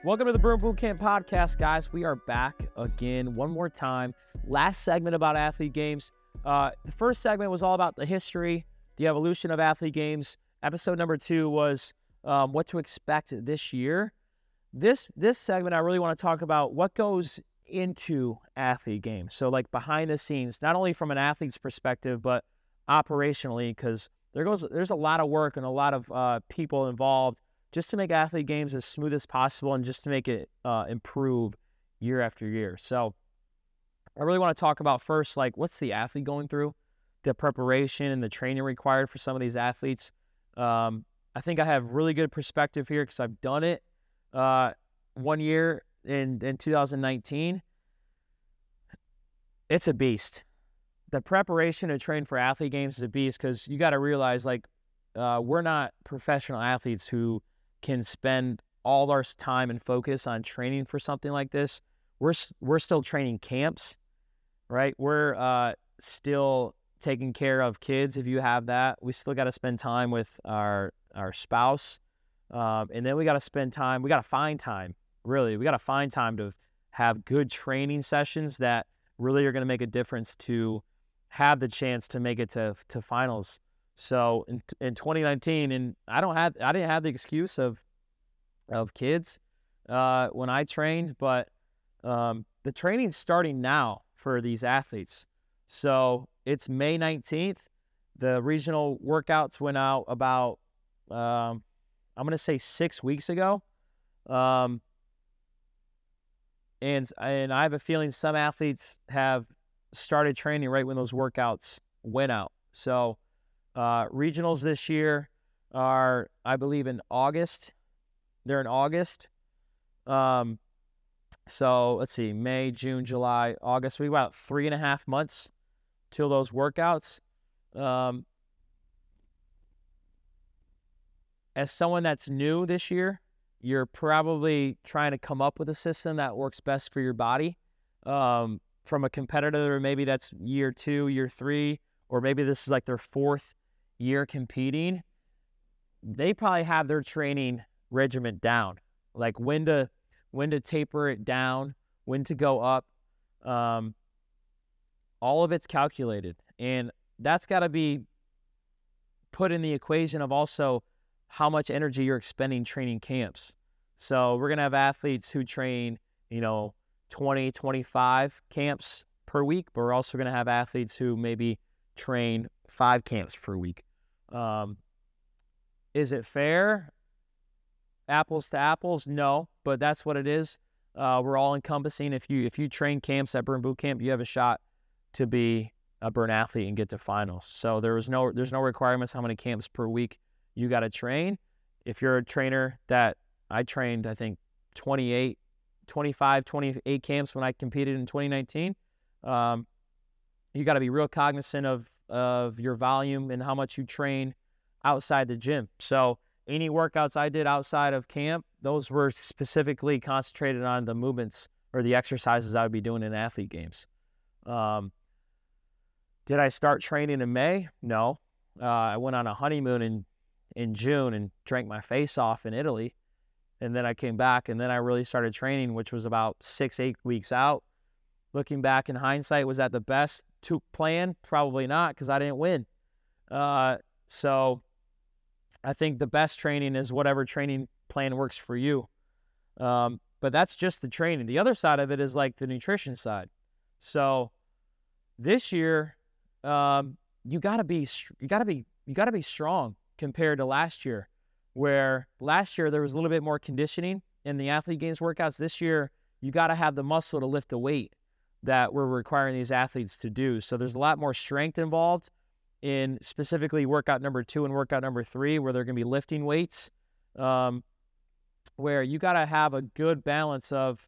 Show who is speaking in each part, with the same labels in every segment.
Speaker 1: Welcome to the Broom Boot Camp podcast, guys. We are back again one more time. Last segment about athlete games. The first segment was all about the history, the evolution of athlete games. Episode number 2 was what to expect this year. This segment, I really want to talk about what goes into athlete games. So like behind the scenes, not only from an athlete's perspective, but operationally, because there's a lot of work and a lot of people involved just to make athlete games as smooth as possible and just to make it improve year after year. So I really want to talk about first, like, what's the athlete going through, the preparation and the training required for some of these athletes. I think I have really good perspective here because I've done it 1 year in 2019. It's a beast. The preparation to train for athlete games is a beast because you got to realize, like, we're not professional athletes who can spend all our time and focus on training for something like this. We're still training camps, right? We're still taking care of kids if you have that. We still got to spend time with our spouse. And then we got to spend time, we got to find time, really. We got to find time to have good training sessions that really are going to make a difference to have the chance to make it to finals. So in 2019, and I didn't have the excuse of kids when I trained, but the training's starting now for these athletes. So it's May 19th. The regional workouts went out about I'm going to say 6 weeks ago. And I have a feeling some athletes have started training right when those workouts went out. So regionals this year are, I believe, in August. They're in August. So let's see, May, June, July, August. We got 3.5 months till those workouts. As someone that's new this year, you're probably trying to come up with a system that works best for your body. From a competitor, maybe that's year 2, year 3, or maybe this is like their 4th year competing. They probably have their training regiment down, like when to taper it down, when to go up. All of it's calculated, and that's got to be put in the equation of also how much energy you're expending training camps. So we're going to have athletes who train, 20, 25 camps per week, but we're also going to have athletes who maybe train 5 camps per week. Is it fair? Apples to apples? No, but that's what it is. We're all encompassing. If you train camps at Burn Boot Camp, you have a shot to be a Burn athlete and get to finals. So there's no requirements how many camps per week you got to train. If you're a trainer that I trained, I think 28 camps when I competed in 2019, you got to be real cognizant of your volume and how much you train outside the gym. So any workouts I did outside of camp, those were specifically concentrated on the movements or the exercises I would be doing in athlete games. Did I start training in May? No. I went on a honeymoon in June and drank my face off in Italy. And then I came back and then I really started training, which was about 6-8 weeks out. Looking back in hindsight, was that the best plan? Probably not, because I didn't win. So I think the best training is whatever training plan works for you. But that's just the training. The other side of it is like the nutrition side. So this year, you gotta be strong compared to last year, where last year there was a little bit more conditioning in the athlete games workouts. This year, you got to have the muscle to lift the weight that we're requiring these athletes to do. So there's a lot more strength involved in specifically workout number 2 and workout number 3, where they're going to be lifting weights, where you got to have a good balance of,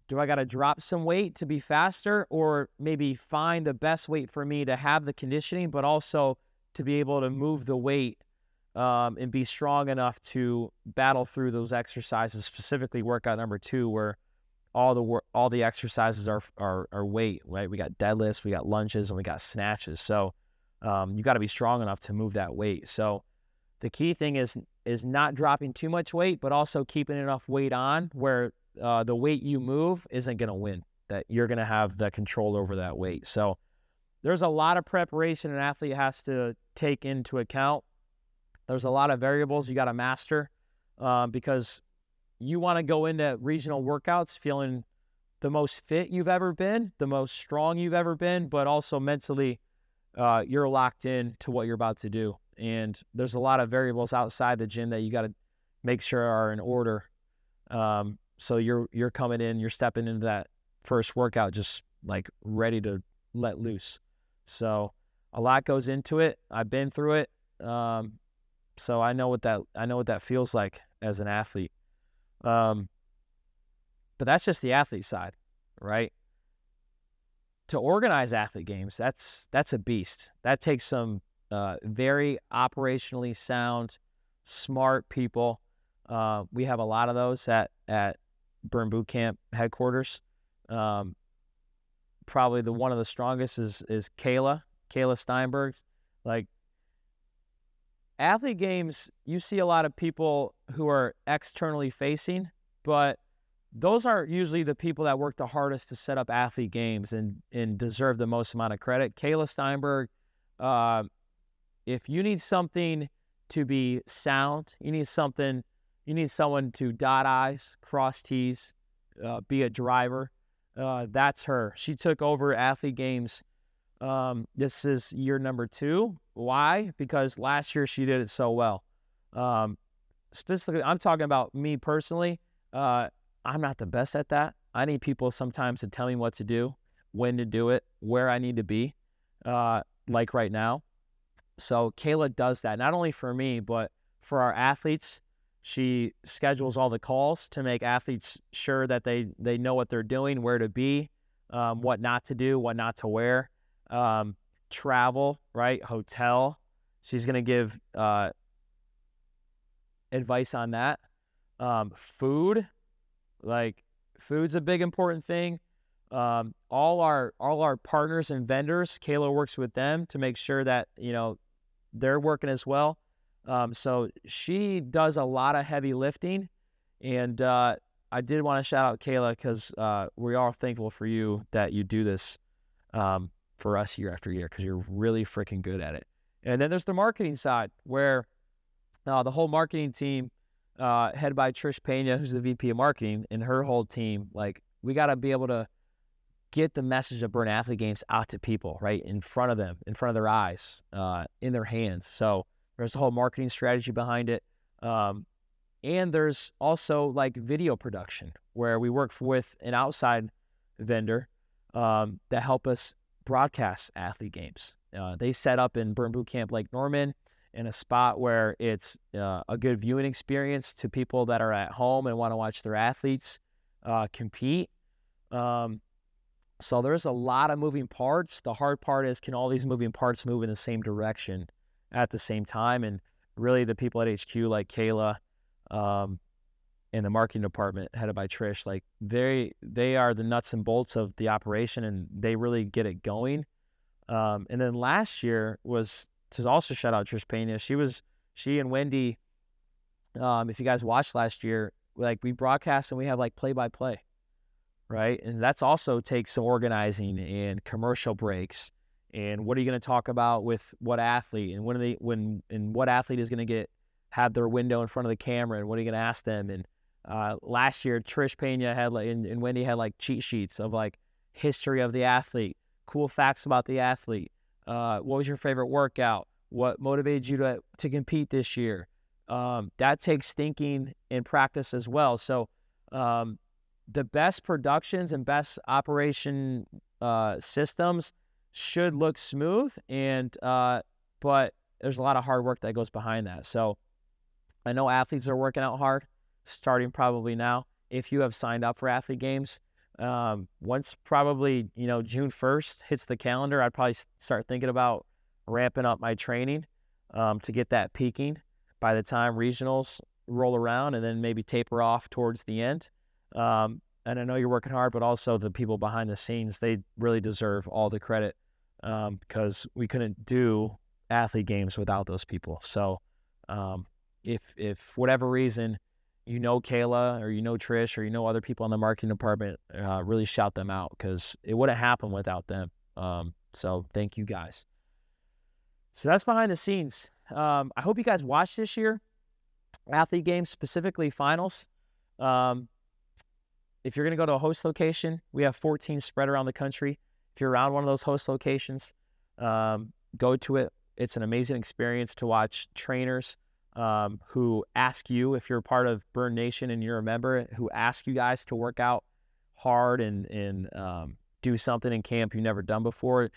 Speaker 1: do I got to drop some weight to be faster, or maybe find the best weight for me to have the conditioning, but also to be able to move the weight and be strong enough to battle through those exercises, specifically workout number 2, where all the exercises are weight, right? We got deadlifts, we got lunges, and we got snatches. So you got to be strong enough to move that weight. So the key thing is not dropping too much weight, but also keeping enough weight on where the weight you move isn't going to win, that you're going to have the control over that weight. So there's a lot of preparation an athlete has to take into account. There's a lot of variables you got to master because you want to go into regional workouts feeling the most fit you've ever been, the most strong you've ever been, but also mentally you're locked in to what you're about to do. And there's a lot of variables outside the gym that you got to make sure are in order. So you're coming in, you're stepping into that first workout just like ready to let loose. So a lot goes into it. I've been through it. So I know what that feels like as an athlete. But that's just the athlete side, right? To organize athlete games, that's a beast. That takes some very operationally sound, smart people. We have a lot of those at Burn Boot Camp headquarters. Probably one of the strongest is Kayla Steinberg. Like, athlete games, you see a lot of people who are externally facing, but those are usually the people that work the hardest to set up athlete games and deserve the most amount of credit. Kayla Steinberg, if you need something to be sound, you need someone to dot I's, cross T's, be a driver. That's her. She took over athlete games. This is year number 2. Why? Because last year she did it so well. Specifically, I'm talking about me personally. I'm not the best at that. I need people sometimes to tell me what to do, when to do it, where I need to be, like right now. So Kayla does that, not only for me, but for our athletes. She schedules all the calls to make athletes sure that they know what they're doing, where to be, what not to do, what not to wear. Travel, right? Hotel. She's going to give advice on that. Food, like food's a big important thing. All our partners and vendors, Kayla works with them to make sure that, they're working as well. So she does a lot of heavy lifting, and I did want to shout out Kayla because we are thankful for you that you do this for us year after year, because you're really freaking good at it. And then there's the marketing side, where the whole marketing team, headed by Trish Pena, who's the VP of marketing, and her whole team, like, we got to be able to get the message of Burn Athlete Games out to people, right, in front of them, in front of their eyes, in their hands. So there's a whole marketing strategy behind it. And there's also like video production, where we work with an outside vendor that help us broadcast athlete games. They set up in Burn Boot Camp Lake Norman in a spot where it's a good viewing experience to people that are at home and want to watch their athletes compete. So there's a lot of moving parts. The hard part is, can all these moving parts move in the same direction at the same time? And really, the people at HQ, like Kayla, and the marketing department headed by Trish, like they are the nuts and bolts of the operation, and they really get it going. And then last year was to also shout out Trish Pena. She and Wendy, if you guys watched last year, like, we broadcast and we have like play-by-play, right? And that's also takes some organizing and commercial breaks. And what are you going to talk about with what athlete, and when what athlete is going to have their window in front of the camera, and what are you going to ask them? And last year, Trish Pena had and Wendy had like cheat sheets of like history of the athlete, cool facts about the athlete. What was your favorite workout? What motivated you to compete this year? That takes thinking and practice as well. So the best productions and best operation systems should look smooth, and but there's a lot of hard work that goes behind that. So I know athletes are working out hard, starting probably now. If you have signed up for athlete games, once probably June 1st hits the calendar, I'd probably start thinking about ramping up my training to get that peaking by the time regionals roll around, and then maybe taper off towards the end. And I know you're working hard, but also the people behind the scenes, they really deserve all the credit, because we couldn't do athlete games without those people. So If whatever reason, Kayla or Trish or other people in the marketing department, really shout them out, because it wouldn't happen without them. So thank you guys. So that's behind the scenes. I hope you guys watched this year, athlete games, specifically finals. If you're going to go to a host location, we have 14 spread around the country. If you're around one of those host locations, go to it. It's an amazing experience to watch trainers who ask you, if you're part of Burn Nation and you're a member, who ask you guys to work out hard and do something in camp you've never done before.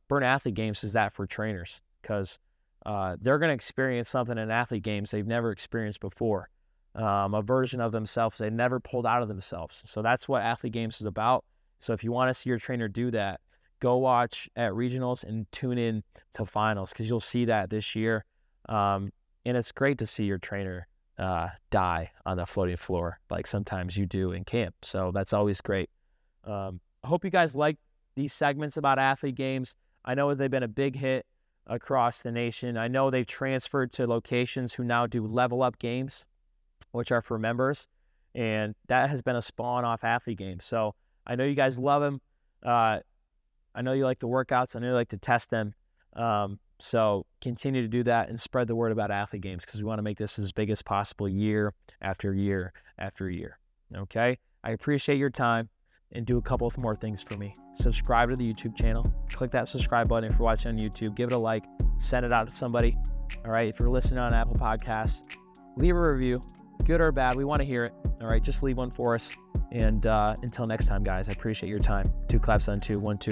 Speaker 1: Burn Athlete Games is that for trainers, because they're going to experience something in athlete games they've never experienced before, a version of themselves they never pulled out of themselves. So that's what athlete games is about. So if you want to see your trainer do that, go watch at regionals and tune in to finals, because you'll see that this year. And it's great to see your trainer die on the floating floor like sometimes you do in camp. So that's always great. I hope you guys like these segments about athlete games. I know they've been a big hit across the nation. I know they've transferred to locations who now do level up games, which are for members, and that has been a spawn off athlete games. So I know you guys love them. I know you like the workouts. I know you like to test them. So continue to do that and spread the word about athlete games, because we want to make this as big as possible year after year after year. Okay? I appreciate your time, and do a couple of more things for me. Subscribe to the YouTube channel. Click that subscribe button if you're watching on YouTube. Give it a like. Send it out to somebody. All right? If you're listening on Apple Podcasts, leave a review, good or bad. We want to hear it. All right? Just leave one for us. And until next time, guys, I appreciate your time. 2 claps on 2. 1, 2.